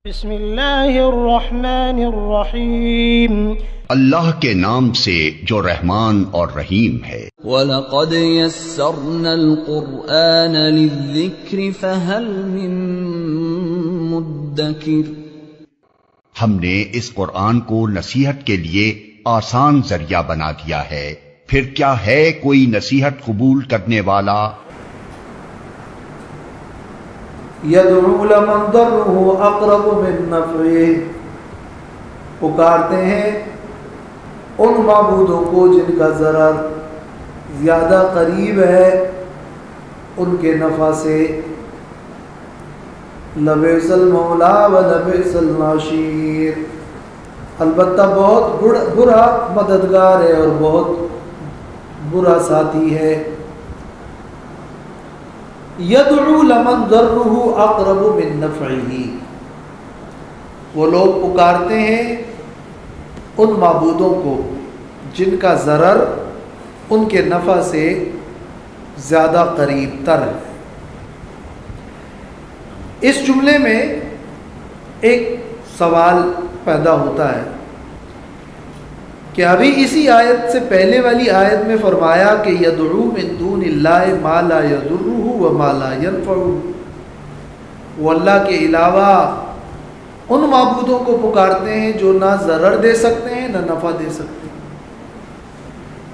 بسم اللہ الرحمن الرحیم اللہ کے نام سے جو رحمان اور رحیم ہے۔ وَلَقَدْ يَسَّرْنَا الْقُرْآنَ لِلذِّكْرِ فَهَلْ مِن مُدَّكِرٍ، ہم نے اس قرآن کو نصیحت کے لیے آسان ذریعہ بنا دیا ہے، پھر کیا ہے کوئی نصیحت قبول کرنے والا؟ یدعو لمن ضرہ اقرب من نفعہ، پکارتے ہیں ان معبودوں کو جن کا ضرر زیادہ قریب ہے ان کے نفع سے۔ لبئس المولا و لبئس النصیر، البتہ بہت برا مددگار ہے اور بہت برا ساتھی ہے۔ یدعو لمن ضرہ اقرب من نفعہ، وہ لوگ پکارتے ہیں ان معبودوں کو جن کا ضرر ان کے نفع سے زیادہ قریب تر ہے۔ اس جملے میں ایک سوال پیدا ہوتا ہے کہ ابھی اسی آیت سے پہلے والی آیت میں فرمایا کہ یدعو من دون اللہ ما لا یضرہ و ما لا ینفعہ، وہ اللہ کے علاوہ ان معبودوں کو پکارتے ہیں جو نہ ضرر دے سکتے ہیں نہ نفع دے سکتے ہیں،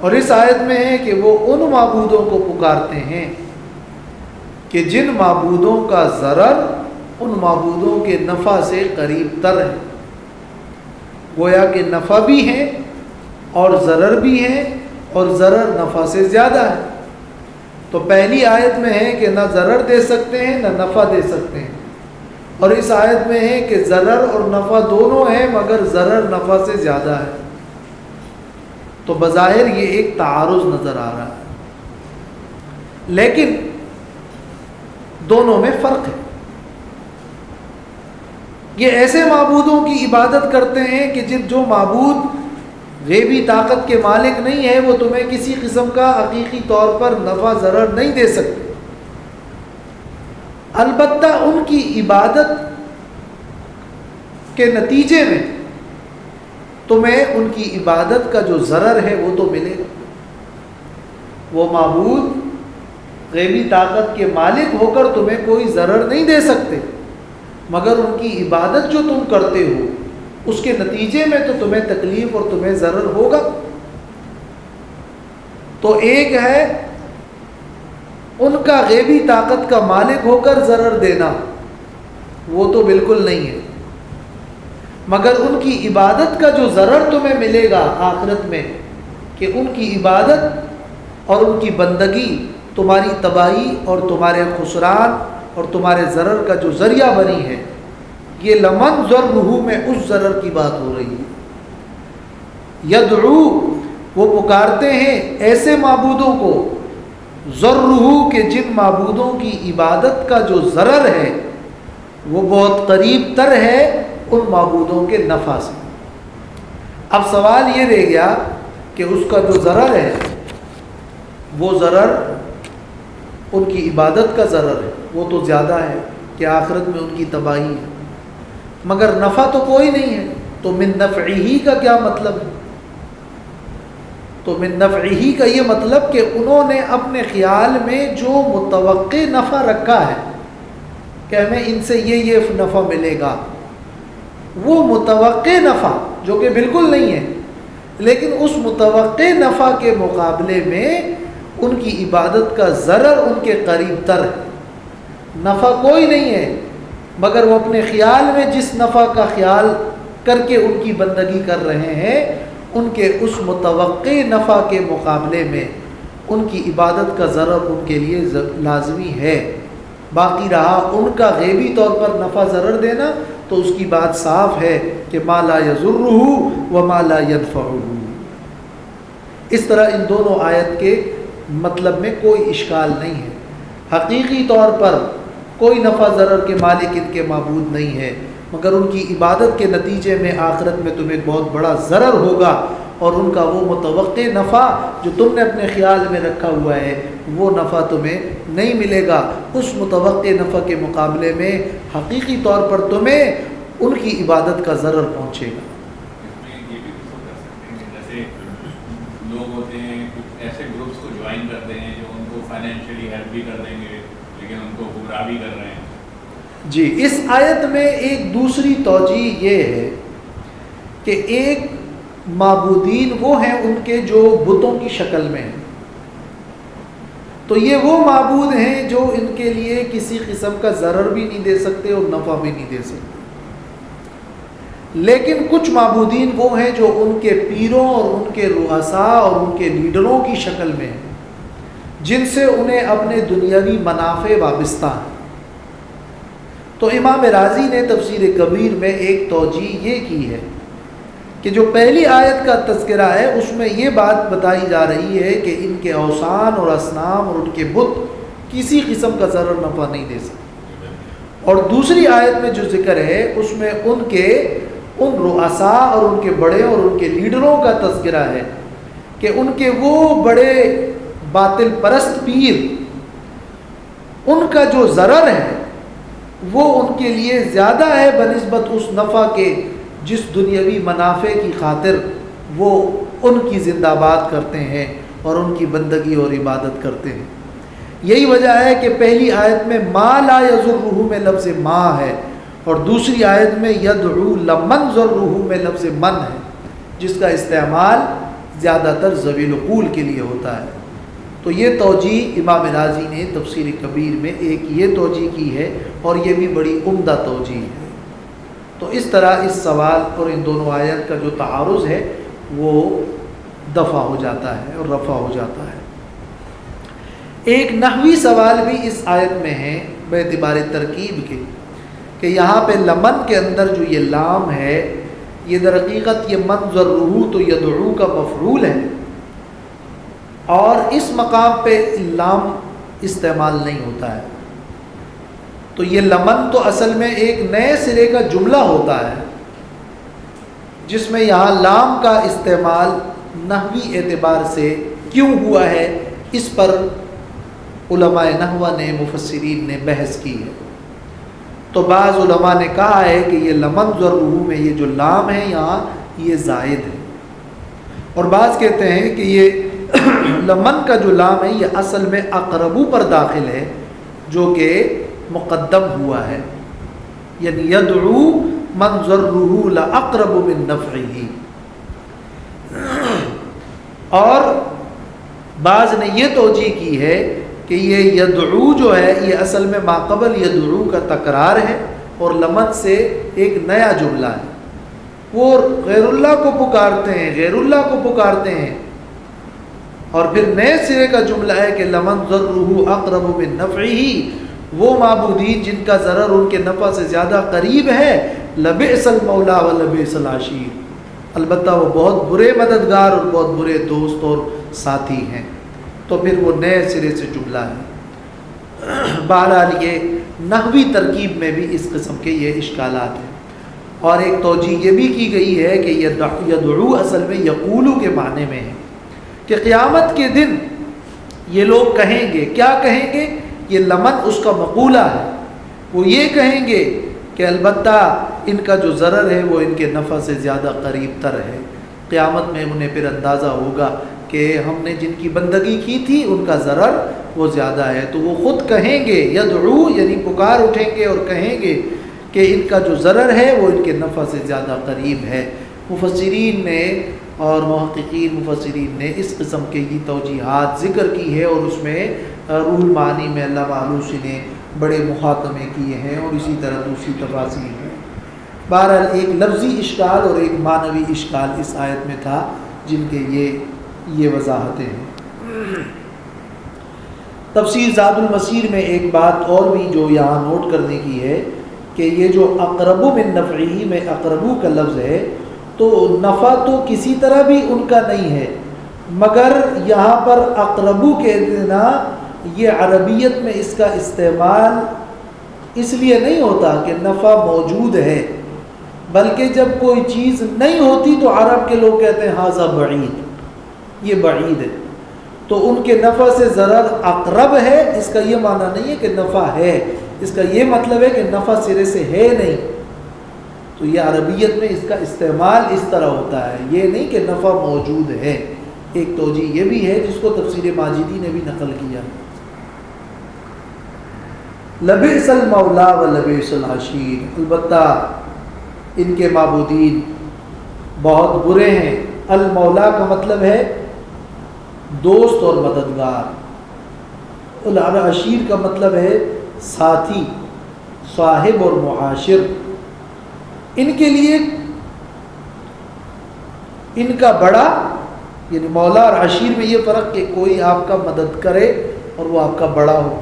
اور اس آیت میں ہے کہ وہ ان معبودوں کو پکارتے ہیں کہ جن معبودوں کا ضرر ان معبودوں کے نفع سے قریب تر ہے، گویا کہ نفع بھی ہے اور ضرر بھی ہے، اور ضرر نفع سے زیادہ ہے۔ تو پہلی آیت میں ہے کہ نہ ضرر دے سکتے ہیں نہ نفع دے سکتے ہیں، اور اس آیت میں ہے کہ ضرر اور نفع دونوں ہیں مگر ضرر نفع سے زیادہ ہے۔ تو بظاہر یہ ایک تعارض نظر آ رہا ہے، لیکن دونوں میں فرق ہے۔ یہ ایسے معبودوں کی عبادت کرتے ہیں کہ جو معبود غیبی طاقت کے مالک نہیں ہے، وہ تمہیں کسی قسم کا حقیقی طور پر نفع ضرر نہیں دے سکتے، البتہ ان کی عبادت کے نتیجے میں تمہیں ان کی عبادت کا جو ضرر ہے وہ تو ملے گا۔ وہ معبود غیبی طاقت کے مالک ہو کر تمہیں کوئی ضرر نہیں دے سکتے، مگر ان کی عبادت جو تم کرتے ہو اس کے نتیجے میں تو تمہیں تکلیف اور تمہیں ضرر ہوگا۔ تو ایک ہے ان کا غیبی طاقت کا مالک ہو کر ضرر دینا، وہ تو بالکل نہیں ہے، مگر ان کی عبادت کا جو ضرر تمہیں ملے گا آخرت میں، کہ ان کی عبادت اور ان کی بندگی تمہاری تباہی اور تمہارے خسران اور تمہارے ضرر کا جو ذریعہ بنی ہے، یہ لمن ضرہ میں اس ضرر کی بات ہو رہی ہے۔ یدعو، وہ پکارتے ہیں ایسے معبودوں کو، ضرہ کہ جن معبودوں کی عبادت کا جو ضرر ہے وہ بہت قریب تر ہے ان معبودوں کے نفع سے۔ اب سوال یہ رہ گیا کہ اس کا جو ضرر ہے وہ ضرر ان کی عبادت کا ضرر ہے، وہ تو زیادہ ہے کہ آخرت میں ان کی تباہی ہے، مگر نفع تو کوئی نہیں ہے۔ تو من نفعہ کا کیا مطلب ہے؟ تو من نفعہ کا یہ مطلب کہ انہوں نے اپنے خیال میں جو متوقع نفع رکھا ہے کہ ہمیں ان سے یہ نفع ملے گا، وہ متوقع نفع جو کہ بالکل نہیں ہے، لیکن اس متوقع نفع کے مقابلے میں ان کی عبادت کا ضرر ان کے قریب تر ہے۔ نفع کوئی نہیں ہے، مگر وہ اپنے خیال میں جس نفع کا خیال کر کے ان کی بندگی کر رہے ہیں، ان کے اس متوقع نفع کے مقابلے میں ان کی عبادت کا ضرر ان کے لیے لازمی ہے۔ باقی رہا ان کا غیبی طور پر نفع ضرر دینا، تو اس کی بات صاف ہے کہ ما لا یضرہ و ما لا ینفعہ۔ اس طرح ان دونوں آیت کے مطلب میں کوئی اشکال نہیں ہے۔ حقیقی طور پر کوئی نفع ضرر کے مالک ان کے معبود نہیں ہے، مگر ان کی عبادت کے نتیجے میں آخرت میں تمہیں بہت بڑا ضرر ہوگا، اور ان کا وہ متوقع نفع جو تم نے اپنے خیال میں رکھا ہوا ہے وہ نفع تمہیں نہیں ملے گا۔ اس متوقع نفع کے مقابلے میں حقیقی طور پر تمہیں ان کی عبادت کا ضرر پہنچے گا۔ اس میں یہ بھی کچھ کر سکتے ہیں کہ جیسے لوگ ہوتے ہیں کچھ ایسے گروپس کو جوائن کرتے ہیں جو ان کو فائنینشلی ہیلپ بھی کر دیں گے لیکن ان کو گمراہ بھی کر رہے ہیں۔ جی، اس آیت میں ایک دوسری توجیہ یہ ہے کہ ایک معبودین وہ ہیں ان کے جو بتوں کی شکل میں ہیں، تو یہ وہ معبود ہیں جو ان کے لیے کسی قسم کا ضرر بھی نہیں دے سکتے اور نفع بھی نہیں دے سکتے، لیکن کچھ معبودین وہ ہیں جو ان کے پیروں اور ان کے رؤساء اور ان کے لیڈروں کی شکل میں ہیں، جن سے انہیں اپنے دنیاوی منافع وابستہ ہیں۔ تو امام راضی نے تفسیر کبیر میں ایک توجیہ یہ کی ہے کہ جو پہلی آیت کا تذکرہ ہے اس میں یہ بات بتائی جا رہی ہے کہ ان کے اوثان اور اصنام اور ان کے بت کسی قسم کا ضرر نفع نہیں دے سکتے، اور دوسری آیت میں جو ذکر ہے اس میں ان رؤساء اور ان کے بڑے اور ان کے لیڈروں کا تذکرہ ہے کہ ان کے وہ بڑے باطل پرست پیر، ان کا جو ضرر ہے وہ ان کے لیے زیادہ ہے بنسبت اس نفع کے جس دنیاوی منافع کی خاطر وہ ان کی زندہ باد کرتے ہیں اور ان کی بندگی اور عبادت کرتے ہیں۔ یہی وجہ ہے کہ پہلی آیت میں ما لا یضرہ میں لفظ ما ہے، اور دوسری آیت میں یدعو لمن ضرہ میں لفظ من ہے، جس کا استعمال زیادہ تر ذوی العقول کے لیے ہوتا ہے۔ تو یہ توجیہ امام راضی نے تفسیر کبیر میں ایک یہ توجیہ کی ہے، اور یہ بھی بڑی عمدہ توجیہ ہے۔ تو اس طرح اس سوال اور ان دونوں آیت کا جو تعارض ہے وہ دفع ہو جاتا ہے اور رفع ہو جاتا ہے۔ ایک نحوی سوال بھی اس آیت میں ہے باعتبار ترکیب کے، کہ یہاں پہ لمن کے اندر جو یہ لام ہے یہ در حقیقت یہ من ضرہ تو یدعو کا مفعول ہے، اور اس مقام پہ لام استعمال نہیں ہوتا ہے، تو یہ لمن تو اصل میں ایک نئے سرے کا جملہ ہوتا ہے جس میں یہاں لام کا استعمال نحوی اعتبار سے کیوں ہوا ہے، اس پر علماء نحو نے مفسرین نے بحث کی ہے۔ تو بعض علماء نے کہا ہے کہ یہ لمن ضرہ میں یہ جو لام ہے یہاں یہ زائد ہے، اور بعض کہتے ہیں کہ یہ لمن کا جو لام ہے یہ اصل میں اقربو پر داخل ہے جو کہ مقدم ہوا ہے، یعنی یدعو من ضرہ لاقرب من نفعہ۔ اور بعض نے یہ توجیہ کی ہے کہ یہ یدعو جو ہے یہ اصل میں ما قبل یدعو کا تکرار ہے، اور لمن سے ایک نیا جملہ ہے، وہ غیر اللہ کو پکارتے ہیں، غیر اللہ کو پکارتے ہیں، اور پھر نئے سرے کا جملہ ہے کہ لمن ضرہ اقرب من نفعہ، وہ معبودین جن کا ضرر ان کے نفع سے زیادہ قریب ہے، لبئس المولا و لبئس العشیر، البتہ وہ بہت برے مددگار اور بہت برے دوست اور ساتھی ہیں۔ تو پھر وہ نئے سرے سے جملہ ہے۔ بہرحال یہ نحوی ترکیب میں بھی اس قسم کے یہ اشکالات ہیں، اور ایک توجیہ یہ بھی کی گئی ہے کہ یدعو اصل میں یقولو کے معنی میں ہے، کہ قیامت کے دن یہ لوگ کہیں گے، کیا کہیں گے؟ یہ لمن اس کا مقولہ ہے، وہ یہ کہیں گے کہ البتہ ان کا جو ضرر ہے وہ ان کے نفع سے زیادہ قریب تر ہے۔ قیامت میں انہیں پھر اندازہ ہوگا کہ ہم نے جن کی بندگی کی تھی ان کا ضرر وہ زیادہ ہے، تو وہ خود کہیں گے، یدعو یعنی پکار اٹھیں گے اور کہیں گے کہ ان کا جو ضرر ہے وہ ان کے نفع سے زیادہ قریب ہے۔ مفسرین نے اور محققین مفسرین نے اس قسم کے یہ توجیحات ذکر کی ہے، اور اس میں روح المعانی میں علامہ آلوسی نے بڑے محاکمے کیے ہیں، اور اسی طرح دوسری تفاسیر ہیں۔ بہرحال ایک لفظی اشکال اور ایک معنوی اشکال اس آیت میں تھا جن کے یہ وضاحتیں ہیں۔ تفسیر زاد المسیر میں ایک بات اور بھی جو یہاں نوٹ کرنے کی ہے کہ یہ جو اقرب من نفعہ میں اقربو کا لفظ ہے تو نفع تو کسی طرح بھی ان کا نہیں ہے، مگر یہاں پر اقربو کے دینا یہ عربیت میں اس کا استعمال اس لیے نہیں ہوتا کہ نفع موجود ہے، بلکہ جب کوئی چیز نہیں ہوتی تو عرب کے لوگ کہتے ہیں ھذا بعید، یہ بعید ہے، تو ان کے نفع سے ضرر اقرب ہے، اس کا یہ معنی نہیں ہے کہ نفع ہے، اس کا یہ مطلب ہے کہ نفع سرے سے ہے نہیں۔ تو یہ عربیت میں اس کا استعمال اس طرح ہوتا ہے، یہ نہیں کہ نفع موجود ہے۔ ایک توجیہ یہ بھی ہے جس کو تفسیر ماجدی نے بھی نقل کیا، لبئس المولا و لبئس العشیر، البتہ ان کے معبودین بہت برے ہیں۔ المولا کا مطلب ہے دوست اور مددگار، العشیر کا مطلب ہے ساتھی، صاحب اور معاشر۔ ان کے لیے ان کا بڑا، یعنی مولا اور عشیر میں یہ فرق کہ کوئی آپ کا مدد کرے اور وہ آپ کا بڑا ہو،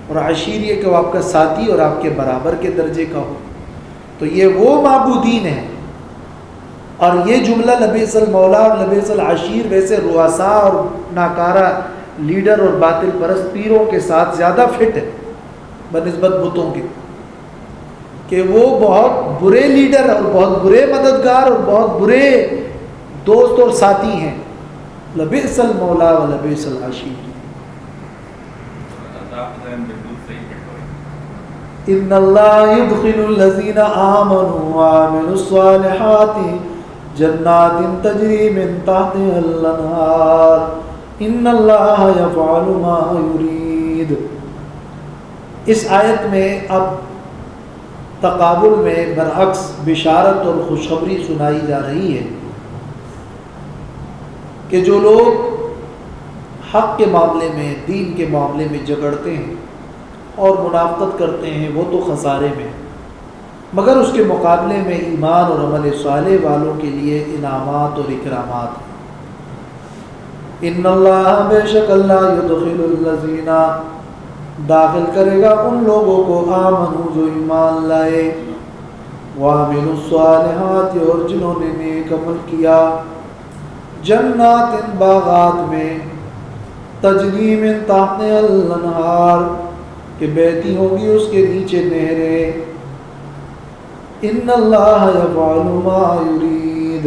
اور عشیر یہ کہ وہ آپ کا ساتھی اور آپ کے برابر کے درجے کا ہو۔ تو یہ وہ معبودین ہیں، اور یہ جملہ لبئس المولا اور لبئس العشیر ویسے رؤساء اور ناکارہ لیڈر اور باطل پرست پیروں کے ساتھ زیادہ فٹ ہے بنسبت بتوں کے، کہ وہ بہت برے لیڈر اور بہت برے مددگار اور بہت برے دوست اور ساتھی ہیں۔ لبئس المولا و لبئس العشیر۔ ان اللہ یدخل الذین آمنوا وعملوا الصالحات جنات تجری من تحتها الانہار ان اللہ یفعل ما یرید۔ اس آیت میں اب تقابل میں برعکس بشارت اور خوشخبری سنائی جا رہی ہے کہ جو لوگ حق کے معاملے میں، دین کے معاملے میں جھگڑتے ہیں اور منافقت کرتے ہیں وہ تو خسارے میں، مگر اس کے مقابلے میں ایمان اور عمل صالح والوں کے لیے انعامات اور اکرامات ہیں۔ ان اللہ، بے شک اللہ، یدخل الذین، داخل کرے گا ان لوگوں کو، آمنو جو ایمان لائے، وعملوا الصالحات اور جنہوں نے نیک عمل کیا، جنات باغات میں، تجری من تحتها الانہار کہ بہتی ہوں گی اس کے نیچے نہریں، ان اللہ یفعل ما یرید،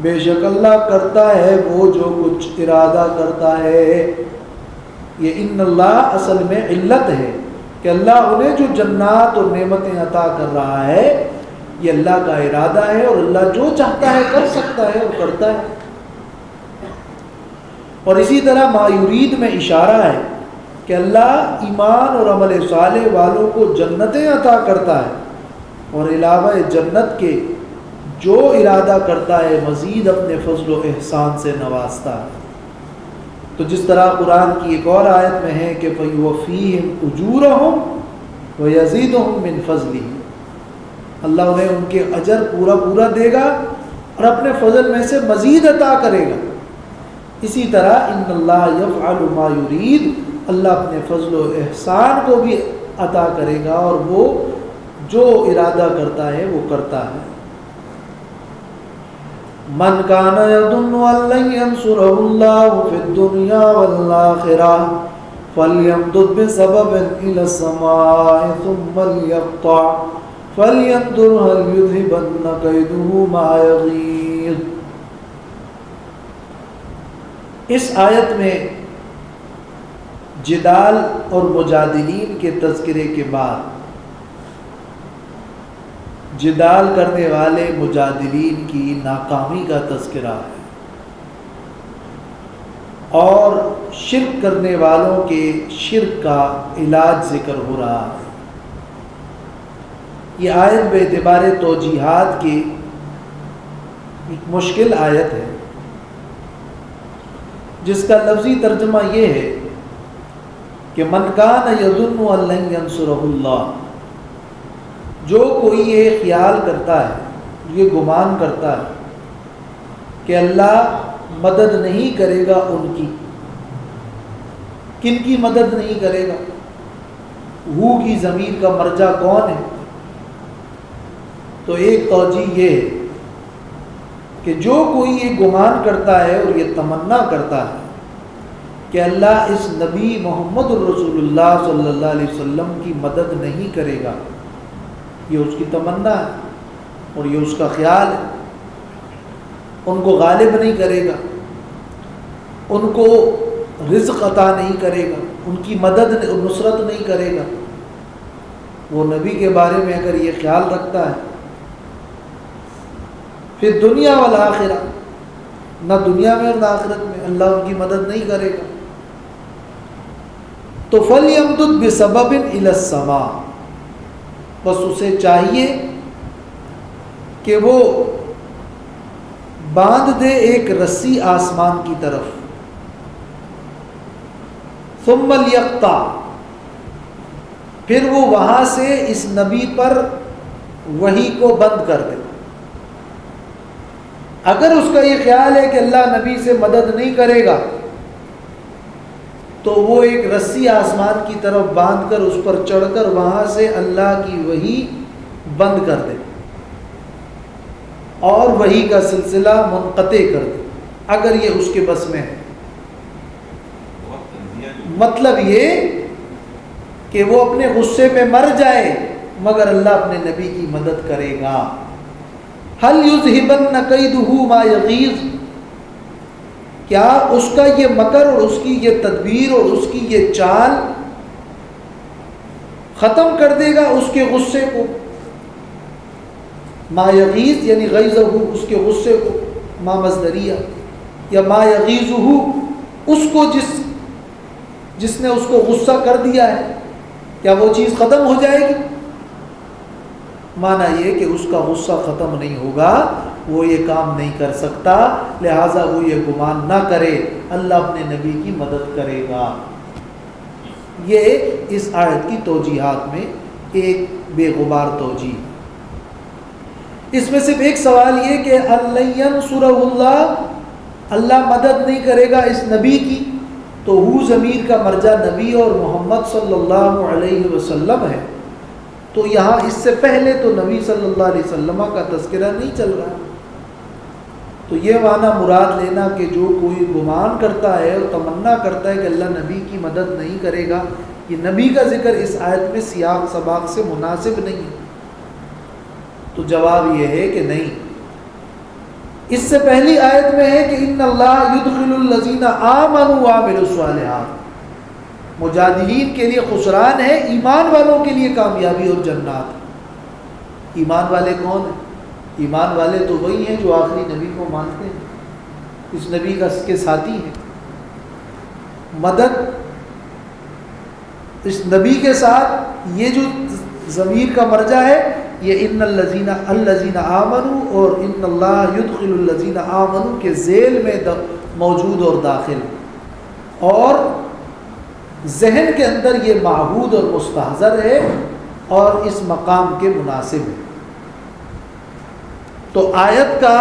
بے شک اللہ کرتا ہے وہ جو کچھ ارادہ کرتا ہے۔ یہ ان اللہ اصل میں علت ہے کہ اللہ انہیں جو جنات اور نعمتیں عطا کر رہا ہے یہ اللہ کا ارادہ ہے، اور اللہ جو چاہتا ہے کر سکتا ہے اور کرتا ہے۔ اور اسی طرح ما یرید میں اشارہ ہے کہ اللہ ایمان اور عمل صالح والوں کو جنتیں عطا کرتا ہے، اور علاوہ جنت کے جو ارادہ کرتا ہے مزید اپنے فضل و احسان سے نوازتا ہے۔ تو جس طرح قرآن کی ایک اور آیت میں ہے کہ فَيُوَفِّيهِمْ أُجُورَهُمْ وَيَزِيدُهُمْ مِنْ فَضْلِهِ، اللہ انہیں ان کے اجر پورا دے گا اور اپنے فضل میں سے مزید عطا کرے گا۔ اسی طرح ان اللہ یفعل ما یرید، اللہ اپنے فضل و احسان کو بھی عطا کرے گا اور وہ جو ارادہ کرتا ہے وہ کرتا ہے۔ من کان یظن ان لن ینصرہ اللہ فی الدنیا والآخرہ فلیمدد بسبب الی السماء ثم لیقطع فلینظر هل یذهبن کیدہ ما یغیظ۔ اس آیت میں جدال اور مجادلین کے تذکرے کے بعد جدال کرنے والے مجادلین کی ناکامی کا تذکرہ ہے، اور شرک کرنے والوں کے شرک کا علاج ذکر ہو رہا ہے۔ یہ آیت بے اعتبار توجیحات کی ایک مشکل آیت ہے، جس کا لفظی ترجمہ یہ ہے کہ من کان یظن ان لن ینصرہ اللہ، جو کوئی یہ خیال کرتا ہے، یہ گمان کرتا ہے کہ اللہ مدد نہیں کرے گا ان کی، کن کی مدد نہیں کرے گا؟ ہو کی ضمیر کا مرجع کون ہے؟ تو ایک توجیہ یہ ہے کہ جو کوئی یہ گمان کرتا ہے اور یہ تمنا کرتا ہے کہ اللہ اس نبی محمد الرسول اللہ صلی اللہ علیہ وسلم کی مدد نہیں کرے گا، یہ اس کی تمنا ہے اور یہ اس کا خیال ہے، ان کو غالب نہیں کرے گا، ان کو رزق عطا نہیں کرے گا، ان کی مدد نصرت نہیں کرے گا، وہ نبی کے بارے میں اگر یہ خیال رکھتا ہے پھر دنیا والآخرہ، نہ دنیا میں اور نہ آخرت میں اللہ ان کی مدد نہیں کرے گا۔ تو فَلْيَمْدُدْ بِسَبَبٍ إِلَى السَّمَاءِ، بس اسے چاہیے کہ وہ باندھ دے ایک رسی آسمان کی طرف، ثُمَّ لْيَقْطَعْ، پھر وہ وہاں سے اس نبی پر وحی کو بند کر دے۔ اگر اس کا یہ خیال ہے کہ اللہ نبی سے مدد نہیں کرے گا تو وہ ایک رسی آسمان کی طرف باندھ کر اس پر چڑھ کر وہاں سے اللہ کی وحی بند کر دے اور وحی کا سلسلہ منقطع کر دے، اگر یہ اس کے بس میں ہے۔ مطلب یہ کہ وہ اپنے غصے میں مر جائے مگر اللہ اپنے نبی کی مدد کرے گا۔ هل یذہبن کیدہ ما یغیظ، کیا اس کا یہ مکر اور اس کی یہ تدبیر اور اس کی یہ چال ختم کر دے گا اس کے غصے کو؟ ما یغیظ یعنی غیظہ، اس کے غصے کو، ما مصدریہ، یا ما یغیظہ، اس کو جس نے اس کو غصہ کر دیا ہے، کیا وہ چیز ختم ہو جائے گی؟ معنی یہ کہ اس کا غصہ ختم نہیں ہوگا، وہ یہ کام نہیں کر سکتا، لہٰذا وہ یہ گمان نہ کرے اللہ اپنے نبی کی مدد کرے گا۔ یہ اس آیت کی توجیحات میں ایک بے غبار توجیہ۔ اس میں صرف ایک سوال یہ کہ اللہ ینصرہ اللہ مدد نہیں کرے گا اس نبی کی، تو ہو ضمیر کا مرجع نبی اور محمد صلی اللہ علیہ وسلم ہے، تو یہاں اس سے پہلے تو نبی صلی اللہ علیہ وسلم کا تذکرہ نہیں چل رہا، تو یہ معنی مراد لینا کہ جو کوئی گمان کرتا ہے اور تمنا کرتا ہے کہ اللہ نبی کی مدد نہیں کرے گا، یہ نبی کا ذکر اس آیت میں سیاق سباق سے مناسب نہیں ہے۔ تو جواب یہ ہے کہ نہیں، اس سے پہلی آیت میں ہے کہ ان اللہ یدخل الذین آمنوا وعملوا الصالحات، مجادلین کے لیے خسران ہے، ایمان والوں کے لیے کامیابی اور جنات۔ ایمان والے کون ہیں؟ ایمان والے تو وہی ہیں جو آخری نبی کو مانتے ہیں، اس نبی کے ساتھی ہیں۔ مدد اس نبی کے ساتھ یہ جو ضمیر کا مرجع ہے یہ ان الذین آمنوا اور ان اللہ یدخل الذین آمنوا کے ذیل میں موجود اور داخل، اور ذہن کے اندر یہ معہود اور مستحضر ہے اور اس مقام کے مناسب ہے۔ تو آیت کا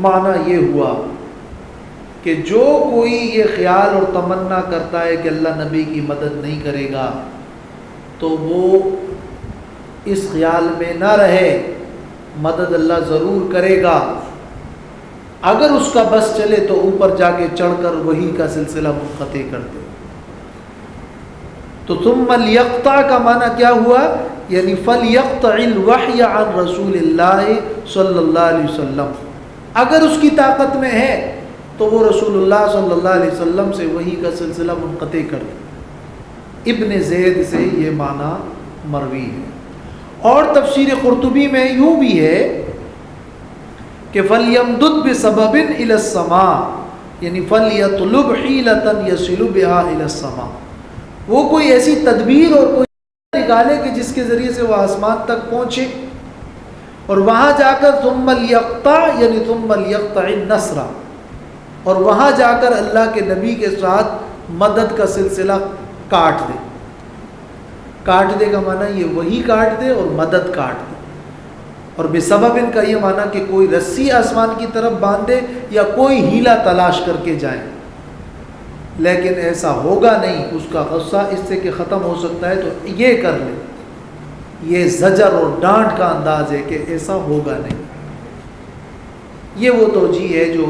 معنی یہ ہوا کہ جو کوئی یہ خیال اور تمنا کرتا ہے کہ اللہ نبی کی مدد نہیں کرے گا تو وہ اس خیال میں نہ رہے، مدد اللہ ضرور کرے گا، اگر اس کا بس چلے تو اوپر جا کے چڑھ کر وحی کا سلسلہ منقطع کر دے۔ تو ثم لیقطع کا معنی کیا ہوا؟ یعنی فلیقطع الوحی عن رسول اللہ صلی اللہ علیہ وسلم، اگر اس کی طاقت میں ہے تو وہ رسول اللہ صلی اللہ علیہ وسلم سے وحی کا سلسلہ منقطع کر دے۔ ابن زید سے یہ معنی مروی ہے، اور تفسیر قرطبی میں یوں بھی ہے کہ فَلْيَمْدُدْ بِسَبَبٍ إِلَى السَّمَاءِ، یعنی فَلْيَطْلُبْ حِيلَةً يَصِلُ بِهَا إِلَى السَّمَاءِ، وہ کوئی ایسی تدبیر اور کوئی نکالے کہ جس کے ذریعے سے وہ آسمان تک پہنچے، اور وہاں جا کر ثُمَّ لْيَقْطَعْ یعنی ثُمَّ لْيَقْطَعِ النَّصْرَ، اور وہاں جا کر اللہ کے نبی کے ساتھ مدد کا سلسلہ کاٹ دے۔ کاٹ دے کا معنی یہ وہی کاٹ دے اور مدد کاٹ دے، اور بسبب ان کا یہ معنی کہ کوئی رسی آسمان کی طرف باندھے یا کوئی ہیلا تلاش کر کے جائیں، لیکن ایسا ہوگا نہیں۔ اس کا غصہ اس سے کہ ختم ہو سکتا ہے تو یہ کر لے، یہ زجر اور ڈانٹ کا انداز ہے کہ ایسا ہوگا نہیں۔ یہ وہ توجیہ ہے جو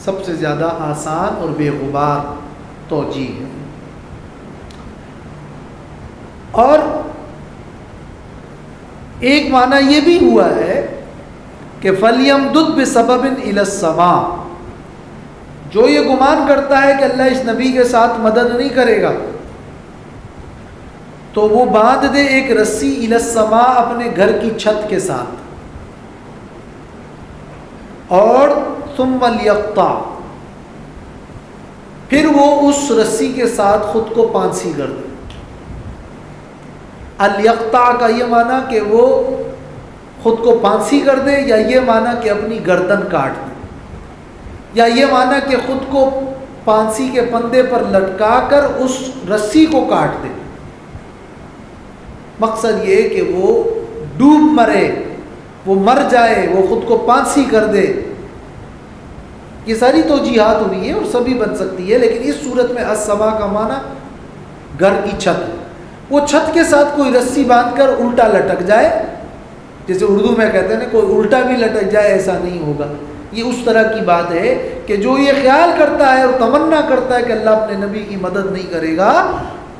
سب سے زیادہ آسان اور بے غبار توجیہ ہے۔ اور ایک معنی یہ بھی ہوا ہے کہ فَلْيَمْدُدْ بِسَبَبٍ إِلَى السَّمَاءِ، جو یہ گمان کرتا ہے کہ اللہ اس نبی کے ساتھ مدد نہیں کرے گا تو وہ باندھ دے ایک رسی الی السماء اپنے گھر کی چھت کے ساتھ، اور ثم لیقطع، پھر وہ اس رسی کے ساتھ خود کو پانسی کر دے۔ الیقطع کا یہ معنی کہ وہ خود کو پانسی کر دے، یا یہ معنی کہ اپنی گردن کاٹ دے، یا یہ معنی کہ خود کو پانسی کے پندے پر لٹکا کر اس رسی کو کاٹ دے۔ مقصد یہ کہ وہ ڈوب مرے، وہ مر جائے، وہ خود کو پانسی کر دے۔ یہ ساری توجیہات ہوئی ہیں اور سبھی بن سکتی ہے، لیکن اس صورت میں السما کا معنی گھر کی چھت ہے۔ وہ چھت کے ساتھ کوئی رسی باندھ کر الٹا لٹک جائے، جیسے اردو میں کہتے ہیں نا کوئی الٹا بھی لٹک جائے، ایسا نہیں ہوگا۔ یہ اس طرح کی بات ہے کہ جو یہ خیال کرتا ہے اور تمنا کرتا ہے کہ اللہ اپنے نبی کی مدد نہیں کرے گا،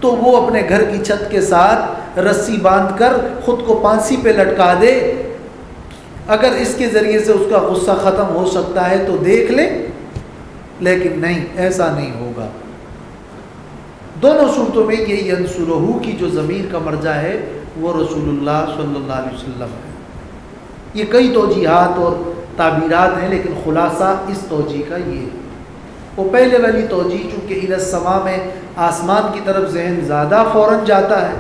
تو وہ اپنے گھر کی چھت کے ساتھ رسی باندھ کر خود کو پانسی پہ لٹکا دے۔ اگر اس کے ذریعے سے اس کا غصہ ختم ہو سکتا ہے تو دیکھ لے، لیکن نہیں، ایسا نہیں ہوگا۔ دونوں صورتوں میں یہ ینصرہ کی جو ضمیر کا مرجع ہے وہ رسول اللہ صلی اللہ علیہ وسلم ہے۔ یہ کئی توجیہات اور تعبیرات ہیں، لیکن خلاصہ اس توجیہ کا یہ ہے۔ وہ پہلے والی توجیہ چونکہ الی السما میں آسمان کی طرف ذہن زیادہ فوراً جاتا ہے،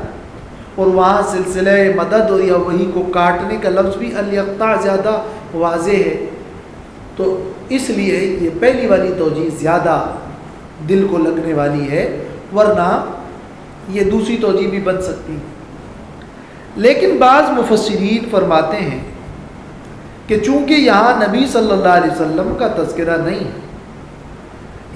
اور وہاں سلسلہ مدد اور یا وہی کو کاٹنے کا لفظ بھی الیقطع زیادہ واضح ہے، تو اس لیے یہ پہلی والی توجیہ زیادہ دل کو لگنے والی ہے، ورنہ یہ دوسری توجیہ بھی بن سکتی ہے۔ لیکن بعض مفسرین فرماتے ہیں کہ چونکہ یہاں نبی صلی اللہ علیہ وسلم کا تذکرہ نہیں ہے،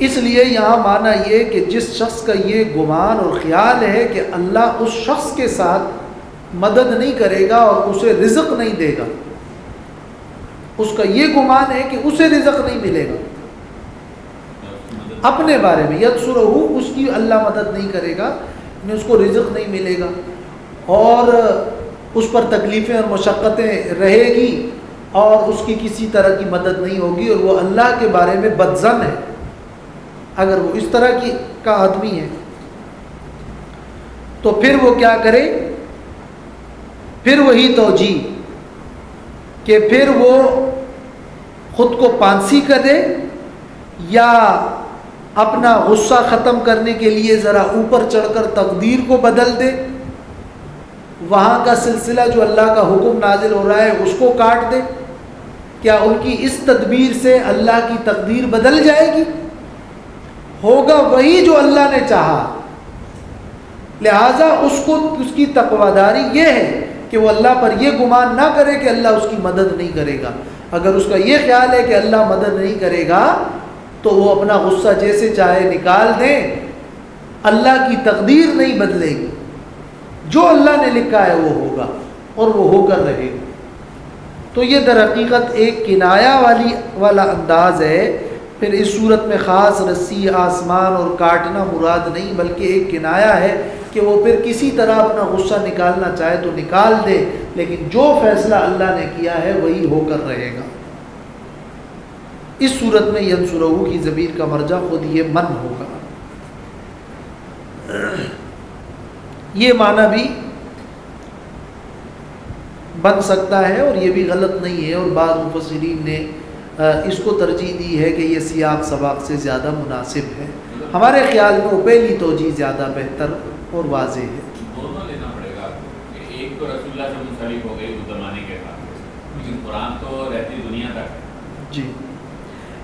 اس لیے یہاں معنی یہ کہ جس شخص کا یہ گمان اور خیال ہے کہ اللہ اس شخص کے ساتھ مدد نہیں کرے گا اور اسے رزق نہیں دے گا، اس کا یہ گمان ہے کہ اسے رزق نہیں ملے گا اپنے بارے میں، ینصرہ اس کی اللہ مدد نہیں کرے گا، یعنی اس کو رزق نہیں ملے گا اور اس پر تکلیفیں اور مشقتیں رہے گی اور اس کی کسی طرح کی مدد نہیں ہوگی، اور وہ اللہ کے بارے میں بدظن ہے۔ اگر وہ اس طرح کا آدمی ہے تو پھر وہ کیا کرے؟ پھر وہی توجیہ کہ پھر وہ خود کو پانسی کرے، یا اپنا غصہ ختم کرنے کے لیے ذرا اوپر چڑھ کر تقدیر کو بدل دے، وہاں کا سلسلہ جو اللہ کا حکم نازل ہو رہا ہے اس کو کاٹ دے۔ کیا ان کی اس تدبیر سے اللہ کی تقدیر بدل جائے گی؟ ہوگا وہی جو اللہ نے چاہا، لہٰذا اس کی تقویداری یہ ہے کہ وہ اللہ پر یہ گمان نہ کرے کہ اللہ اس کی مدد نہیں کرے گا۔ اگر اس کا یہ خیال ہے کہ اللہ مدد نہیں کرے گا تو وہ اپنا غصہ جیسے چاہے نکال دیں، اللہ کی تقدیر نہیں بدلے گی، جو اللہ نے لکھا ہے وہ ہوگا اور وہ ہو کر رہے گا۔ تو یہ در حقیقت ایک کنایہ والا انداز ہے۔ پھر اس صورت میں خاص رسی، آسمان اور کاٹنا مراد نہیں، بلکہ ایک کنایہ ہے کہ وہ پھر کسی طرح اپنا غصہ نکالنا چاہے تو نکال دے، لیکن جو فیصلہ اللہ نے کیا ہے وہی ہو کر رہے گا۔ اس صورت میں ینصرہ کی ضمیر کا مرجع خود یہ من ہوگا۔ یہ معنی بھی بن سکتا ہے اور یہ بھی غلط نہیں ہے، اور بعض مفسرین نے اس کو ترجیح دی ہے کہ یہ سیاق سباق سے زیادہ مناسب ہے۔ ہمارے خیال میں وہ پہلی توجیہ زیادہ بہتر اور واضح ہے۔ دونوں لینا پڑے گا کہ ایک تو رسول اللہ سے منسلک ہو گئی اس زمانے کے بعد، لیکن قرآن تو رہتی دنیا تک ہے۔ جی،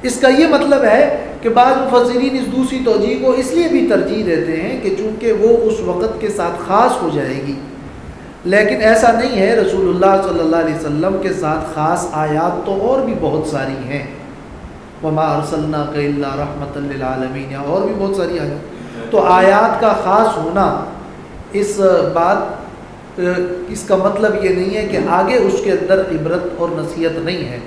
اس کا یہ مطلب ہے کہ بعض مفسرین اس دوسری توجیہ کو اس لیے بھی ترجیح دیتے ہیں کہ چونکہ وہ اس وقت کے ساتھ خاص ہو جائے گی، لیکن ایسا نہیں ہے۔ رسول اللہ صلی اللہ علیہ وسلم کے ساتھ خاص آیات تو اور بھی بہت ساری ہیں، وما ارسلناک الا رحمۃ للعالمین، یا اور بھی بہت ساری آیات۔ تو آیات کا خاص ہونا اس کا مطلب یہ نہیں ہے کہ آگے اس کے اندر عبرت اور نصیحت نہیں ہے،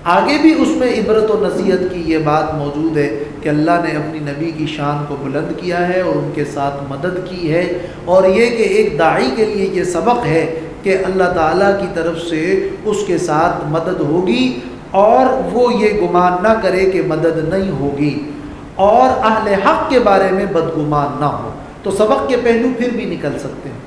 آگے بھی اس میں عبرت و نصیحت کی یہ بات موجود ہے کہ اللہ نے اپنی نبی کی شان کو بلند کیا ہے اور ان کے ساتھ مدد کی ہے، اور یہ کہ ایک داعی کے لیے یہ سبق ہے کہ اللہ تعالیٰ کی طرف سے اس کے ساتھ مدد ہوگی، اور وہ یہ گمان نہ کرے کہ مدد نہیں ہوگی، اور اہل حق کے بارے میں بدگمان نہ ہو۔ تو سبق کے پہلو پھر بھی نکل سکتے ہیں۔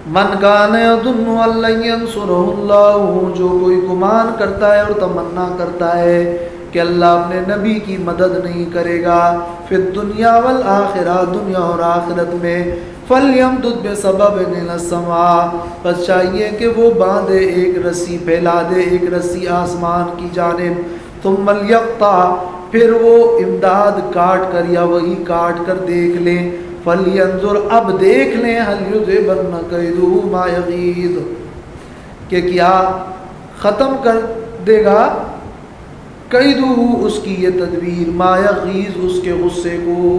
من کان یظن ان لن ینصرہ اللہ، جو کوئی گمان کرتا ہے اور تمنا کرتا ہے کہ اللہ اپنے نبی کی مدد نہیں کرے گا فی الدنیا والآخرہ، دنیا اور آخرت میں، فَلْيَمْدُدْ بِسَبَبٍ إِلَى السَّمَاءِ، بس چاہیے کہ وہ باندھے ایک رسی، پھیلا دے ایک رسی آسمان کی جانب، ثُمَّ لْيَقْطَعْ، پھر وہ امداد کاٹ کر یا وہی کاٹ کر دیکھ لیں، فَلْيَنظُرْ، اب دیکھ لیں، هَلْ يُذْهِبَنَّ كَيْدُهُ مَا يَغِيظُ، کہ کیا ختم کر دے گا قیدہ اس کی یہ تدبیر، ما یغیظ اس کے غصے کو۔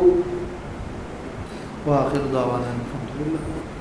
وآخر دعوانا الحمدللہ۔